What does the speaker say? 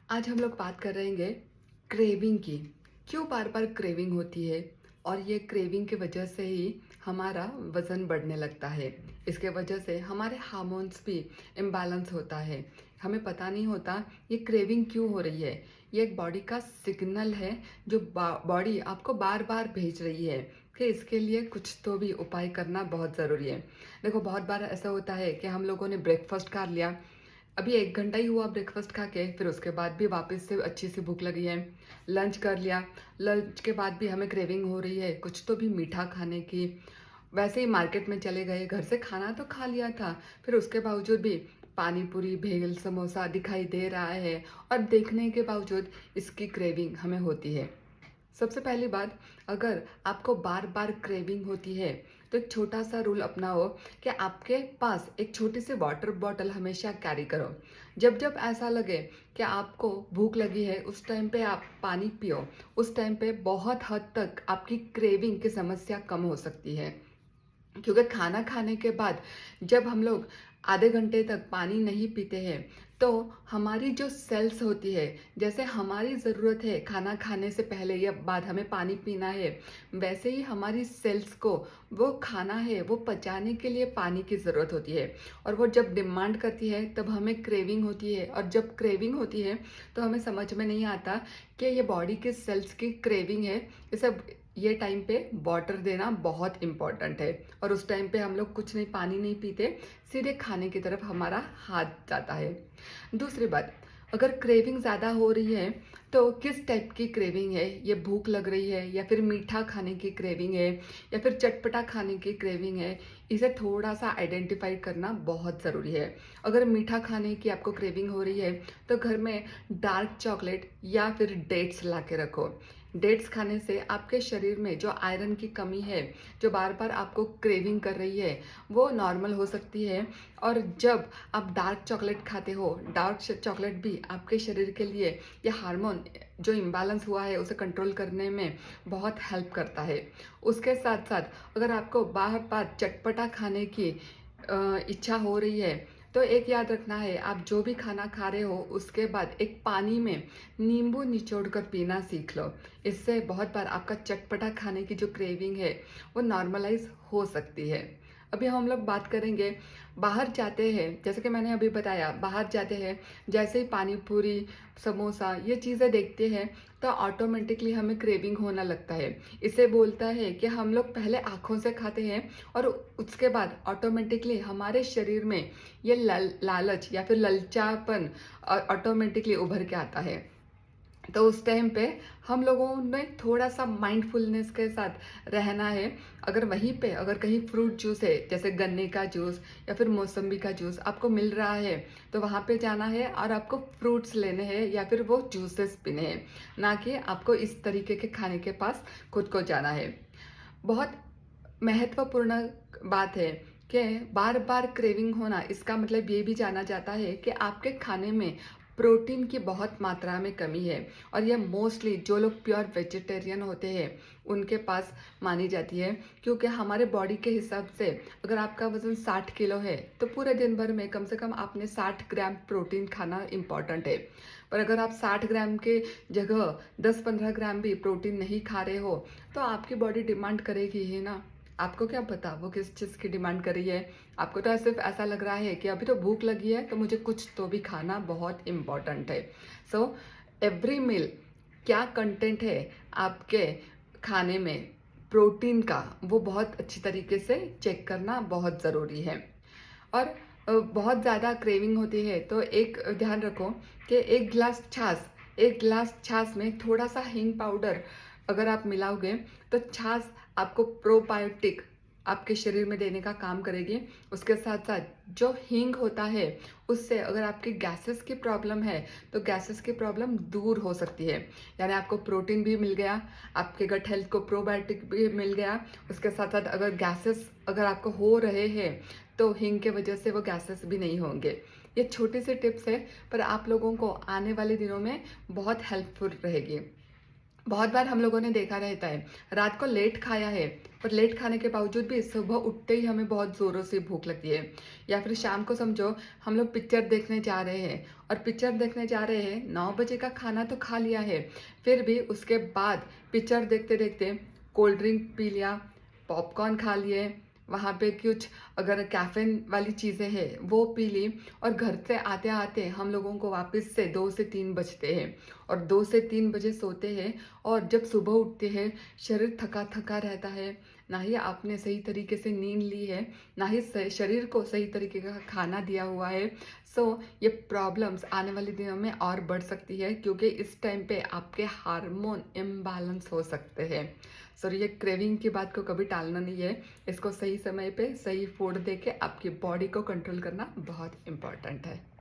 आज हम लोग बात कर रहेंगे क्रेविंग की। क्यों बार बार क्रेविंग होती है और ये क्रेविंग की वजह से ही हमारा वज़न बढ़ने लगता है। इसके वजह से हमारे हार्मोन्स भी इम्बैलेंस होता है। हमें पता नहीं होता ये क्रेविंग क्यों हो रही है। ये एक बॉडी का सिग्नल है जो बॉडी आपको बार बार भेज रही है कि इसके लिए कुछ तो भी उपाय करना बहुत ज़रूरी है। देखो, बहुत बार ऐसा होता है कि हम लोगों ने ब्रेकफास्ट कर लिया, अभी 1 घंटा ही हुआ ब्रेकफास्ट खा के, फिर उसके बाद भी वापस से अच्छी सी भूख लगी है। लंच कर लिया, लंच के बाद भी हमें क्रेविंग हो रही है कुछ तो भी मीठा खाने की। वैसे ही मार्केट में चले गए, घर से खाना तो खा लिया था, फिर उसके बावजूद भी पानी पूरी, भेल, समोसा दिखाई दे रहा है और देखने के बावजूद इसकी क्रेविंग हमें होती है। सबसे पहली बात, अगर आपको बार बार क्रेविंग होती है तो एक छोटा सा रूल अपनाओ कि आपके पास एक छोटी सी वाटर बॉटल हमेशा कैरी करो। जब जब ऐसा लगे कि आपको भूख लगी है उस टाइम पे आप पानी पियो। उस टाइम पे बहुत हद तक आपकी क्रेविंग की समस्या कम हो सकती है। क्योंकि खाना खाने के बाद जब हम लोग आधे घंटे तक पानी नहीं पीते हैं तो हमारी जो सेल्स होती है, जैसे हमारी ज़रूरत है खाना खाने से पहले या बाद हमें पानी पीना है, वैसे ही हमारी सेल्स को वो खाना है वो पचाने के लिए पानी की ज़रूरत होती है। और वो जब डिमांड करती है तब हमें क्रेविंग होती है, और जब क्रेविंग होती है तो हमें समझ में नहीं आता कि ये बॉडी के सेल्स की क्रेविंग है। ये टाइम पे वाटर देना बहुत इम्पॉर्टेंट है, और उस टाइम पे हम लोग कुछ नहीं, पानी नहीं पीते, सीधे खाने की तरफ हमारा हाथ जाता है। दूसरी बात, अगर क्रेविंग ज़्यादा हो रही है तो किस टाइप की क्रेविंग है, ये भूख लग रही है या फिर मीठा खाने की क्रेविंग है या फिर चटपटा खाने की क्रेविंग है, इसे थोड़ा सा आइडेंटिफाई करना बहुत ज़रूरी है। अगर मीठा खाने की आपको क्रेविंग हो रही है तो घर में डार्क चॉकलेट या फिर डेट्स ला के रखो। डेट्स खाने से आपके शरीर में जो आयरन की कमी है, जो बार बार आपको क्रेविंग कर रही है, वो नॉर्मल हो सकती है। और जब आप डार्क चॉकलेट खाते हो, डार्क चॉकलेट भी आपके शरीर के लिए ये हार्मोन जो इम्बैलेंस हुआ है उसे कंट्रोल करने में बहुत हेल्प करता है। उसके साथ साथ अगर आपको बार बार चटपटा खाने की इच्छा हो रही है तो एक याद रखना है, आप जो भी खाना खा रहे हो उसके बाद एक पानी में नींबू निचोड़ कर पीना सीख लो। इससे बहुत बार आपका चटपटा खाने की जो क्रेविंग है वो नॉर्मलाइज हो सकती है। अभी हम लोग बात करेंगे, बाहर जाते हैं, जैसे कि मैंने अभी बताया, बाहर जाते हैं, जैसे ही पानी पूरी, समोसा ये चीज़ें देखते हैं तो ऑटोमेटिकली हमें क्रेविंग होना लगता है। इसे बोलता है कि हम लोग पहले आँखों से खाते हैं और उसके बाद ऑटोमेटिकली हमारे शरीर में ये लालच या फिर ललचापन ऑटोमेटिकली उभर के आता है। तो उस टाइम पे हम लोगों ने थोड़ा सा माइंडफुलनेस के साथ रहना है। अगर वहीं पे अगर कहीं फ्रूट जूस है, जैसे गन्ने का जूस या फिर मौसम्बी का जूस आपको मिल रहा है, तो वहाँ पे जाना है और आपको फ्रूट्स लेने हैं या फिर वो जूसेस पीने हैं, ना कि आपको इस तरीके के खाने के पास खुद को जाना है। बहुत महत्वपूर्ण बात है कि बार बार क्रेविंग होना, इसका मतलब ये भी जाना जाता है कि आपके खाने में प्रोटीन की बहुत मात्रा में कमी है। और ये मोस्टली जो लोग प्योर वेजिटेरियन होते हैं उनके पास मानी जाती है, क्योंकि हमारे बॉडी के हिसाब से अगर आपका वज़न 60 किलो है तो पूरे दिन भर में कम से कम आपने 60 ग्राम प्रोटीन खाना इम्पॉर्टेंट है। पर अगर आप 60 ग्राम के जगह 10-15 ग्राम भी प्रोटीन नहीं खा रहे हो तो आपकी बॉडी डिमांड करेगी ही ना। आपको क्या पता वो किस चीज़ की डिमांड कर रही है। आपको तो सिर्फ ऐसा लग रहा है कि अभी तो भूख लगी है तो मुझे कुछ तो भी खाना बहुत इम्पॉर्टेंट है। सो एवरी मील क्या कंटेंट है आपके खाने में प्रोटीन का, वो बहुत अच्छी तरीके से चेक करना बहुत ज़रूरी है। और बहुत ज़्यादा क्रेविंग होती है तो एक ध्यान रखो कि एक गिलास छाछ में थोड़ा सा हींग पाउडर अगर आप मिलाओगे तो छाछ आपको प्रोबायोटिक आपके शरीर में देने का काम करेगी। उसके साथ साथ जो हींग होता है उससे अगर आपकी गैसेस की प्रॉब्लम है तो गैसेस की प्रॉब्लम दूर हो सकती है। यानी आपको प्रोटीन भी मिल गया, आपके गट हेल्थ को प्रोबायोटिक भी मिल गया। उसके साथ साथ अगर गैसेस अगर आपको हो रहे हैं तो हींग के वजह से वो गैसेस भी नहीं होंगे। ये छोटी सी टिप्स है पर आप लोगों को आने वाले दिनों में बहुत हेल्पफुल रहेगी। बहुत बार हम लोगों ने देखा रहता है, रात को लेट खाया है, पर लेट खाने के बावजूद भी सुबह उठते ही हमें बहुत ज़ोरों से भूख लगती है। या फिर शाम को समझो हम लोग पिक्चर देखने जा रहे हैं और पिक्चर देखने जा रहे हैं, 9 बजे का खाना तो खा लिया है, फिर भी उसके बाद पिक्चर देखते-देखते कोल्ड ड्रिंक पी लिया, पॉपकॉर्न खा लिए, वहाँ पे कुछ अगर कैफ़ीन वाली चीज़ें हैं, वो पी ली और घर से आते-आते हम लोगों को वापस से 2 से 3 बजते हैं और 2 से 3 बजे सोते हैं और जब सुबह उठते हैं, शरीर थका-थका रहता है, ना ही आपने सही तरीके से नींद ली है, ना ही शरीर को सही तरीके का खाना दिया हुआ है। सो ये प्रॉब्लम्स आने वाले दिनों में और बढ़ सकती है क्योंकि इस टाइम पे आपके हार्मोन इम्बैलेंस हो सकते हैं। सो ये क्रेविंग की बात को कभी टालना नहीं है। इसको सही समय पे सही फूड देके आपकी बॉडी को कंट्रोल करना बहुत इम्पोर्टेंट है।